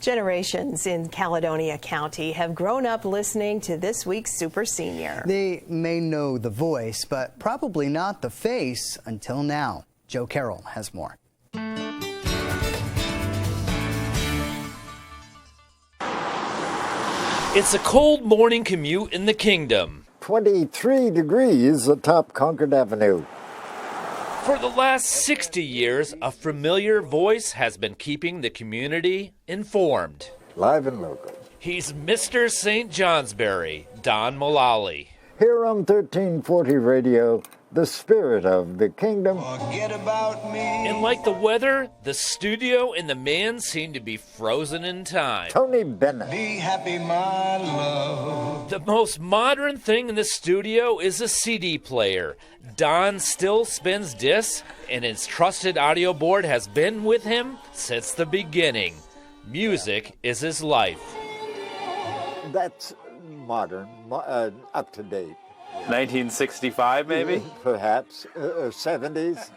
Generations in Caledonia County have grown up listening to this week's Super Senior. They may know the voice, but probably not the face until now. Joe Carroll has more. It's a cold morning commute in the kingdom. 23 degrees atop Concord Avenue. For the last 60 years, a familiar voice has been keeping the community informed. Live and local. He's Mr. St. Johnsbury, Don Mullally. Here on 1340 Radio, the spirit of the kingdom. Forget about me. And like the weather, the studio and the man seem to be frozen in time. Tony Bennett. Be happy, my love. The most modern thing in the studio is a CD player. Don still spins discs, and his trusted audio board has been with him since the beginning. Music is his life. That's modern, up to date. 1965, maybe? Perhaps. 70s.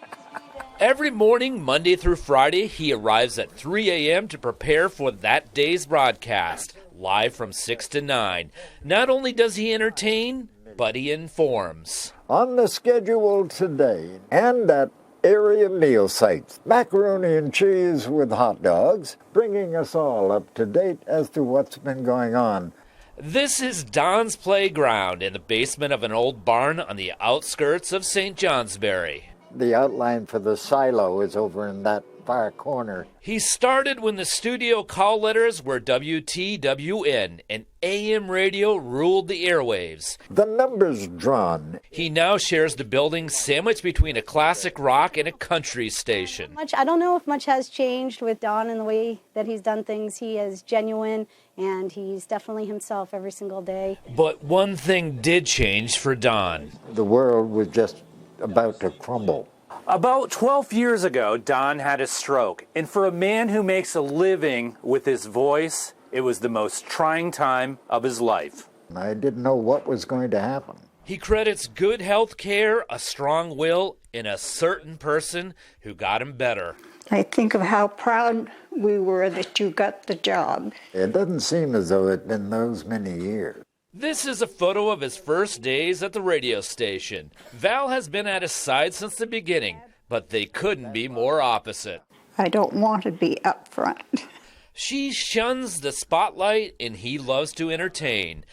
Every morning, Monday through Friday, he arrives at 3 a.m. to prepare for that day's broadcast, live from 6 to 9. Not only does he entertain, but he informs. On the schedule today, and at area meal sites, macaroni and cheese with hot dogs, bringing us all up to date as to what's been going on. This is Don's playground in the basement of an old barn on the outskirts of St. Johnsbury. The outline for the silo is over in that far corner. He started when the studio call letters were WTWN, and AM radio ruled the airwaves. The numbers drawn. He now shares the building sandwiched between a classic rock and a country station. I don't know if much has changed with Don and the way that he's done things. He is genuine, and he's definitely himself every single day. But one thing did change for Don. The world was just about to crumble. About 12 years ago, Don had a stroke. And for a man who makes a living with his voice, it was the most trying time of his life. I didn't know what was going to happen. He credits good health care, a strong will, and a certain person who got him better. I think of how proud we were that you got the job. It doesn't seem as though it had been those many years. This is a photo of his first days at the radio station. Val has been at his side since the beginning, but they couldn't be more opposite. I don't want to be up front. She shuns the spotlight, and he loves to entertain.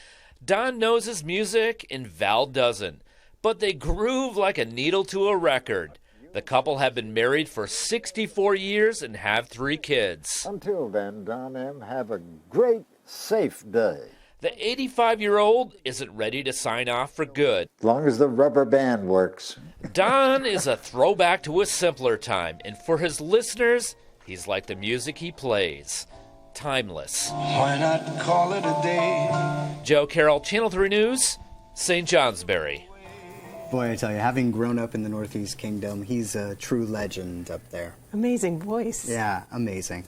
Don knows his music, and Val doesn't. But they groove like a needle to a record. The couple have been married for 64 years and have 3 kids. Until then, Don M., have a great, safe day. The 85-year-old isn't ready to sign off for good. As long as the rubber band works. Don is a throwback to a simpler time, and for his listeners, he's like the music he plays. Timeless. Why not call it a day? Joe Carroll, Channel 3 News, St. Johnsbury. Boy, I tell you, having grown up in the Northeast Kingdom, he's a true legend up there. Amazing voice. Yeah, amazing.